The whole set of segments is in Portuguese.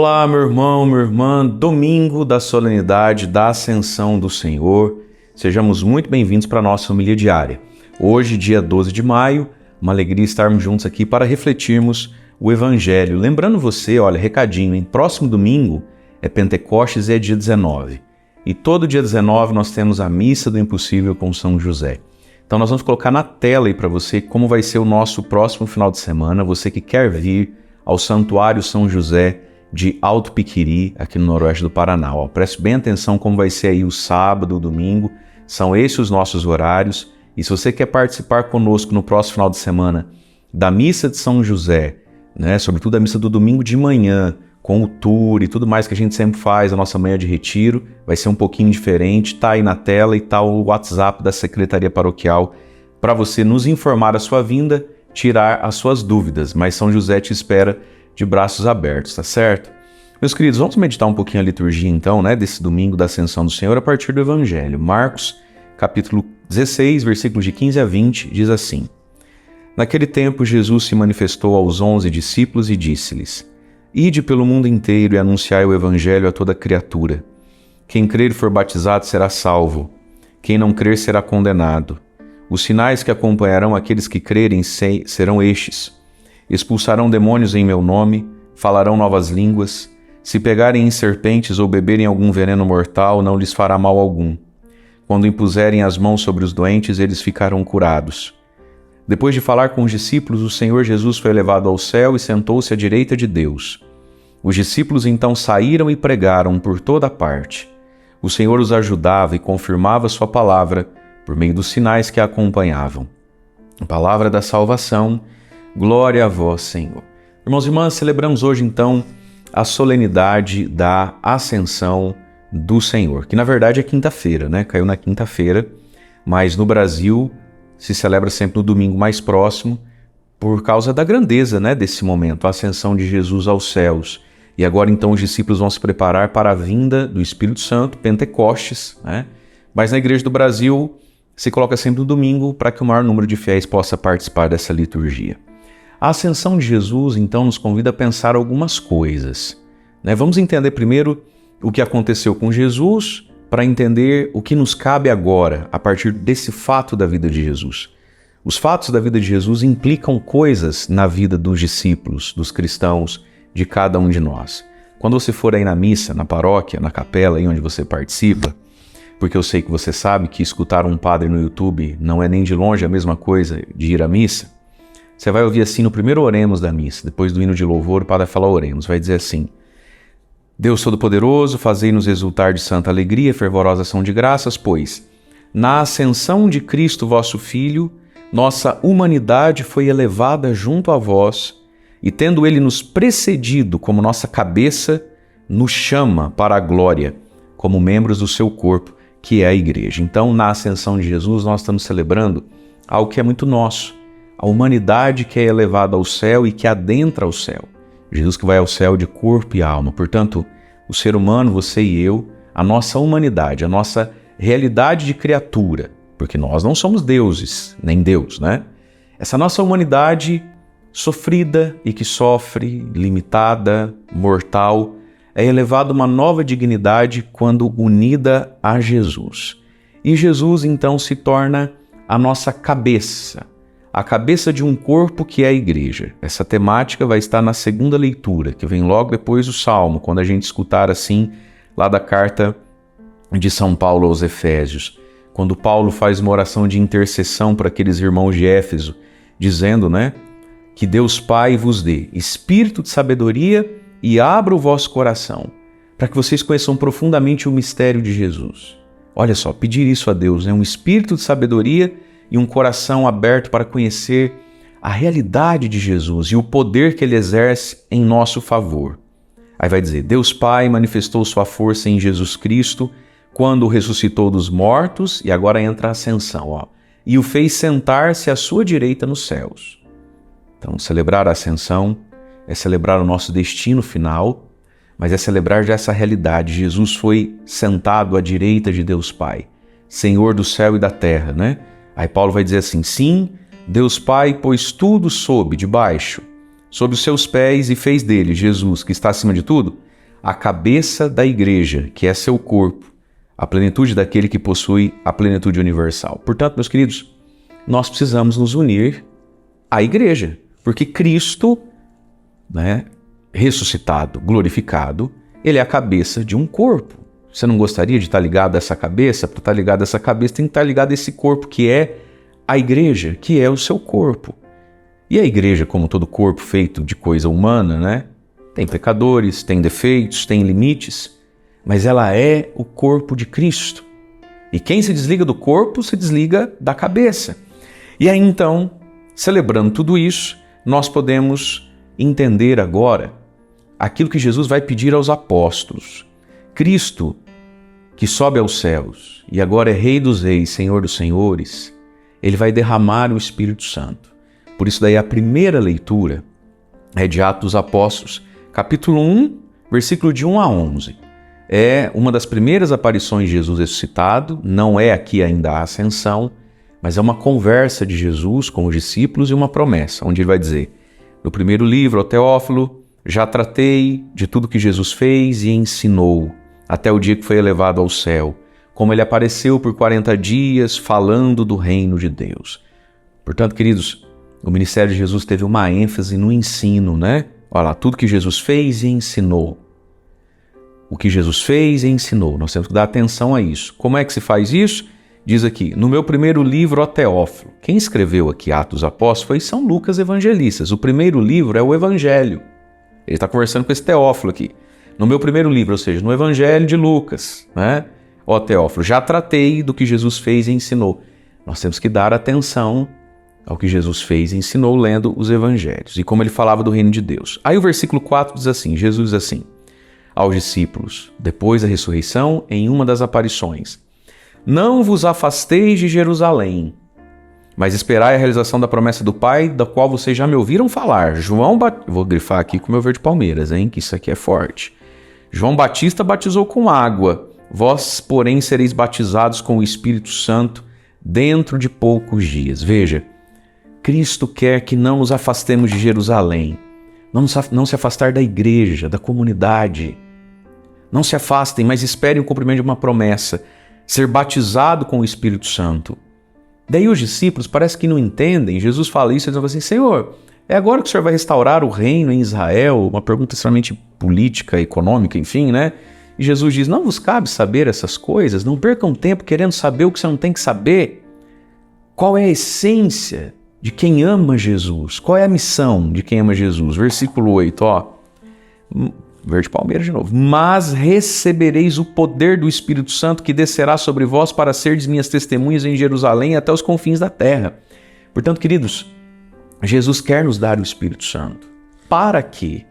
Olá, meu irmão, minha irmã, domingo da solenidade da Ascensão do Senhor. Sejamos muito bem-vindos para a nossa homilia diária. Hoje, dia 12 de maio, uma alegria estarmos juntos aqui para refletirmos o Evangelho. Lembrando você, olha, recadinho, hein? Próximo domingo é Pentecostes e é dia 19. E todo dia 19 nós temos a Missa do Impossível com São José. Então nós vamos colocar na tela aí para você como vai ser o nosso próximo final de semana. Você que quer vir ao Santuário São José de Alto Piquiri, aqui no noroeste do Paraná. Preste bem atenção como vai ser aí o sábado, o domingo. São esses os nossos horários. E se você quer participar conosco no próximo final de semana da Missa de São José, né, sobretudo a missa do domingo de manhã, com o tour e tudo mais que a gente sempre faz, a nossa manhã de retiro, vai ser um pouquinho diferente. Tá aí na tela e tá o WhatsApp da Secretaria Paroquial para você nos informar a sua vinda, tirar as suas dúvidas. Mas São José te espera de braços abertos, tá certo? Meus queridos, vamos meditar um pouquinho a liturgia então, né, desse domingo da Ascensão do Senhor a partir do Evangelho. Marcos, capítulo 16, versículos de 15 a 20, diz assim: Naquele tempo Jesus se manifestou aos 11 discípulos e disse-lhes: Ide pelo mundo inteiro e anunciai o Evangelho a toda criatura. Quem crer e for batizado será salvo. Quem não crer será condenado. Os sinais que acompanharão aqueles que crerem serão estes: expulsarão demônios em meu nome, falarão novas línguas. Se pegarem em serpentes ou beberem algum veneno mortal, não lhes fará mal algum. Quando impuserem as mãos sobre os doentes, eles ficarão curados. Depois de falar com os discípulos, o Senhor Jesus foi levado ao céu e sentou-se à direita de Deus. Os discípulos então saíram e pregaram por toda parte. O Senhor os ajudava e confirmava sua palavra por meio dos sinais que a acompanhavam. A palavra da salvação. Glória a vós, Senhor. Irmãos e irmãs, celebramos hoje, então, a solenidade da Ascensão do Senhor, que na verdade é quinta-feira, né? Caiu na quinta-feira, mas no Brasil se celebra sempre no domingo mais próximo, por causa da grandeza, né, desse momento, a ascensão de Jesus aos céus. E agora, então, os discípulos vão se preparar para a vinda do Espírito Santo, Pentecostes, né? Mas na Igreja do Brasil se coloca sempre no domingo para que o maior número de fiéis possa participar dessa liturgia. A ascensão de Jesus, então, nos convida a pensar algumas coisas, né? Vamos entender primeiro o que aconteceu com Jesus, para entender o que nos cabe agora, a partir desse fato da vida de Jesus. Os fatos da vida de Jesus implicam coisas na vida dos discípulos, dos cristãos, de cada um de nós. Quando você for aí na missa, na paróquia, na capela, aí onde você participa, porque eu sei que você sabe que escutar um padre no YouTube não é nem de longe a mesma coisa de ir à missa, você vai ouvir assim no primeiro oremos da missa, depois do hino de louvor, o padre vai falar oremos, vai dizer assim: Deus Todo-Poderoso, fazei-nos exultar de santa alegria e fervorosa ação de graças, pois, na ascensão de Cristo, vosso Filho, nossa humanidade foi elevada junto a vós, e tendo Ele nos precedido como nossa cabeça, nos chama para a glória, como membros do seu corpo, que é a Igreja. Então, na ascensão de Jesus, nós estamos celebrando algo que é muito nosso, a humanidade que é elevada ao céu e que adentra ao céu. Jesus que vai ao céu de corpo e alma. Portanto, o ser humano, você e eu, a nossa humanidade, a nossa realidade de criatura, porque nós não somos deuses, nem Deus, né? Essa nossa humanidade sofrida e que sofre, limitada, mortal, é elevada a uma nova dignidade quando unida a Jesus. E Jesus, então, se torna a nossa cabeça, a cabeça de um corpo que é a Igreja. Essa temática vai estar na segunda leitura, que vem logo depois do Salmo, quando a gente escutar assim, lá da carta de São Paulo aos Efésios, quando Paulo faz uma oração de intercessão para aqueles irmãos de Éfeso, dizendo, né, que Deus Pai vos dê espírito de sabedoria e abra o vosso coração, para que vocês conheçam profundamente o mistério de Jesus. Olha só, pedir isso a Deus, né, um espírito de sabedoria e um coração aberto para conhecer a realidade de Jesus e o poder que Ele exerce em nosso favor. Aí vai dizer, Deus Pai manifestou sua força em Jesus Cristo quando o ressuscitou dos mortos, e agora entra a ascensão, e o fez sentar-se à sua direita nos céus. Então, celebrar a ascensão é celebrar o nosso destino final, mas é celebrar já essa realidade. Jesus foi sentado à direita de Deus Pai, Senhor do céu e da terra, né? Aí Paulo vai dizer assim, sim, Deus Pai pôs tudo debaixo, sob os seus pés e fez dele, Jesus, que está acima de tudo, a cabeça da igreja, que é seu corpo, a plenitude daquele que possui a plenitude universal. Portanto, meus queridos, nós precisamos nos unir à igreja, porque Cristo, ressuscitado, glorificado, ele é a cabeça de um corpo. Você não gostaria de estar ligado a essa cabeça? Para estar ligado a essa cabeça, tem que estar ligado a esse corpo que é a igreja, que é o seu corpo. E a igreja, como todo corpo feito de coisa humana, tem pecadores, tem defeitos, tem limites, mas ela é o corpo de Cristo. E quem se desliga do corpo, se desliga da cabeça. E aí então, celebrando tudo isso, nós podemos entender agora aquilo que Jesus vai pedir aos apóstolos. Cristo, que sobe aos céus e agora é Rei dos Reis, Senhor dos Senhores, ele vai derramar o Espírito Santo. Por isso daí a primeira leitura é de Atos dos Apóstolos, capítulo 1, versículo de 1 a 11. É uma das primeiras aparições de Jesus ressuscitado, não é aqui ainda a ascensão, mas é uma conversa de Jesus com os discípulos e uma promessa, onde ele vai dizer, no primeiro livro, ao Teófilo, já tratei de tudo que Jesus fez e ensinou, até o dia que foi elevado ao céu, como ele apareceu por 40 dias falando do reino de Deus. Portanto, queridos, o ministério de Jesus teve uma ênfase no ensino, Olha lá, tudo que Jesus fez e ensinou. O que Jesus fez e ensinou, nós temos que dar atenção a isso. Como é que se faz isso? Diz aqui, no meu primeiro livro, ó Teófilo. Quem escreveu aqui Atos dos Apóstolos foi São Lucas Evangelista. O primeiro livro é o Evangelho. Ele está conversando com esse Teófilo aqui. No meu primeiro livro, ou seja, no Evangelho de Lucas, Ó Teófilo, já tratei do que Jesus fez e ensinou. Nós temos que dar atenção ao que Jesus fez e ensinou lendo os Evangelhos e como ele falava do reino de Deus. Aí o versículo 4 diz assim, Jesus diz assim, aos discípulos, depois da ressurreição, em uma das aparições, não vos afasteis de Jerusalém, mas esperai a realização da promessa do Pai, da qual vocês já me ouviram falar. Vou grifar aqui com o meu verde Palmeiras, que isso aqui é forte. João Batista batizou com água, vós, porém, sereis batizados com o Espírito Santo dentro de poucos dias. Veja, Cristo quer que não nos afastemos de Jerusalém, não se afastar da igreja, da comunidade. Não se afastem, mas esperem o cumprimento de uma promessa, ser batizado com o Espírito Santo. Daí os discípulos parece que não entendem, Jesus fala isso, eles falam assim, Senhor, é agora que o Senhor vai restaurar o reino em Israel? Uma pergunta extremamente política, econômica, enfim, E Jesus diz, não vos cabe saber essas coisas, não percam tempo querendo saber o que você não tem que saber. Qual é a essência de quem ama Jesus? Qual é a missão de quem ama Jesus? Versículo 8, verde Palmeiras de novo. Mas recebereis o poder do Espírito Santo que descerá sobre vós para serdes minhas testemunhas em Jerusalém até os confins da terra. Portanto, queridos, Jesus quer nos dar o Espírito Santo. Para quê?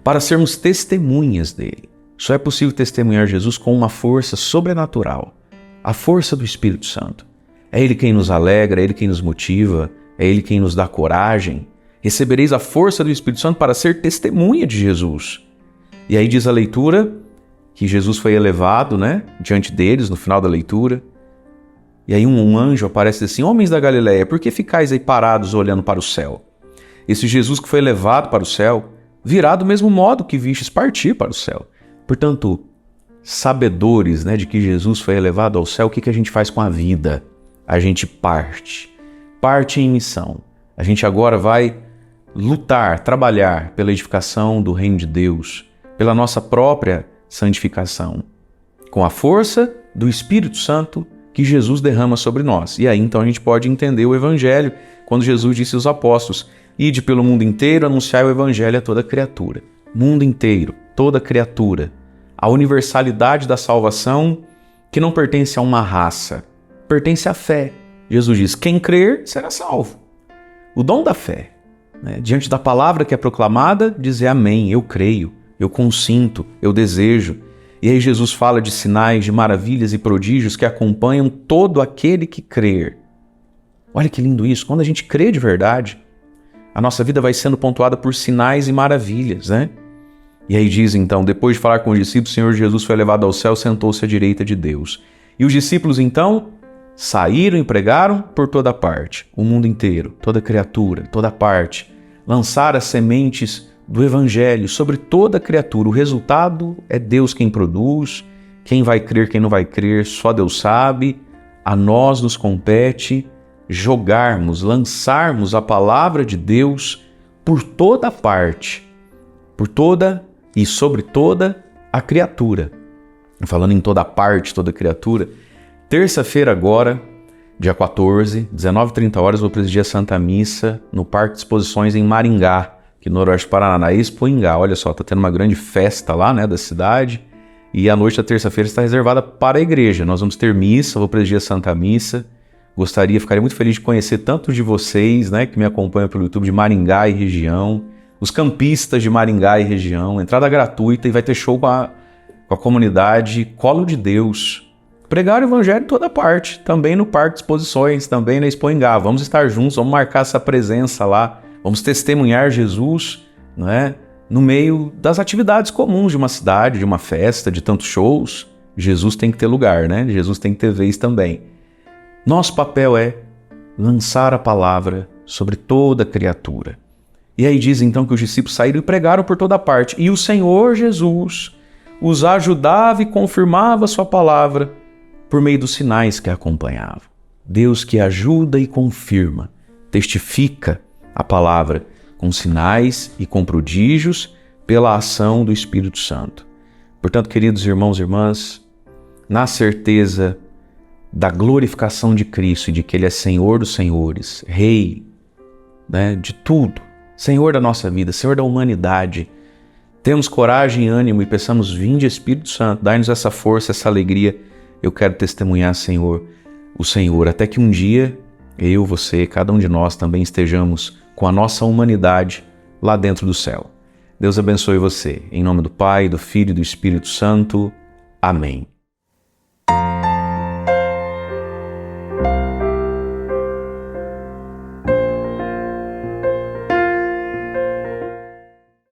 Para sermos testemunhas dele. Só é possível testemunhar Jesus com uma força sobrenatural. A força do Espírito Santo. É ele quem nos alegra, é ele quem nos motiva, é ele quem nos dá coragem. Recebereis a força do Espírito Santo para ser testemunha de Jesus. E aí diz a leitura que Jesus foi elevado, diante deles, no final da leitura. E aí um anjo aparece assim, homens da Galileia, por que ficais aí parados olhando para o céu? Esse Jesus que foi elevado para o céu, virá do mesmo modo que vistes partir para o céu. Portanto, sabedores de que Jesus foi elevado ao céu, o que a gente faz com a vida? A gente parte em missão. A gente agora vai lutar, trabalhar pela edificação do reino de Deus, pela nossa própria santificação, com a força do Espírito Santo que Jesus derrama sobre nós. E aí então a gente pode entender o Evangelho, quando Jesus disse aos apóstolos, ide pelo mundo inteiro, anunciai o Evangelho a toda criatura. Mundo inteiro, toda criatura. A universalidade da salvação que não pertence a uma raça, pertence à fé. Jesus diz, quem crer será salvo. O dom da fé, diante da palavra que é proclamada, dizer amém, eu creio, eu consinto, eu desejo. E aí Jesus fala de sinais, de maravilhas e prodígios que acompanham todo aquele que crer. Olha que lindo isso, quando a gente crê de verdade, a nossa vida vai sendo pontuada por sinais e maravilhas, E aí diz então, depois de falar com os discípulos, o Senhor Jesus foi levado ao céu, sentou-se à direita de Deus. E os discípulos então saíram e pregaram por toda parte, o mundo inteiro, toda criatura, toda parte. Lançaram as sementes do Evangelho sobre toda criatura. O resultado é Deus quem produz, quem vai crer, quem não vai crer, só Deus sabe. A nós nos compete jogarmos, lançarmos a palavra de Deus por toda parte, por toda e sobre toda a criatura. Falando em toda parte, toda criatura, terça-feira agora, dia 14, 19h30, vou presidir a Santa Missa no Parque de Exposições em Maringá, aqui no Noroeste Paraná, na Expo Ingá. Olha só, tá tendo uma grande festa lá, né, da cidade, e a noite da terça-feira está reservada para a igreja. Nós vamos ter missa, vou presidir a Santa Missa. Ficaria muito feliz de conhecer tantos de vocês, né, que me acompanham pelo YouTube de Maringá e região, os campistas de Maringá e região, entrada gratuita, e vai ter show com a comunidade Colo de Deus. Pregar o Evangelho em toda parte, também no Parque de Exposições, também na Expo Ingá. Vamos estar juntos, vamos marcar essa presença lá, vamos testemunhar Jesus, né, no meio das atividades comuns de uma cidade, de uma festa, de tantos shows. Jesus tem que ter lugar, né? Jesus tem que ter vez também. Nosso papel é lançar a palavra sobre toda criatura. E aí diz então que os discípulos saíram e pregaram por toda parte. E o Senhor Jesus os ajudava e confirmava sua palavra por meio dos sinais que a acompanhavam. Deus que ajuda e confirma, testifica a palavra com sinais e com prodígios pela ação do Espírito Santo. Portanto, queridos irmãos e irmãs, na certeza da glorificação de Cristo e de que Ele é Senhor dos senhores, Rei, né, de tudo, Senhor da nossa vida, Senhor da humanidade, temos coragem e ânimo e peçamos: vinde Espírito Santo, dai-nos essa força, essa alegria. Eu quero testemunhar, Senhor, o Senhor, até que um dia eu, você, cada um de nós também estejamos com a nossa humanidade lá dentro do céu. Deus abençoe você. Em nome do Pai, do Filho e do Espírito Santo. Amém.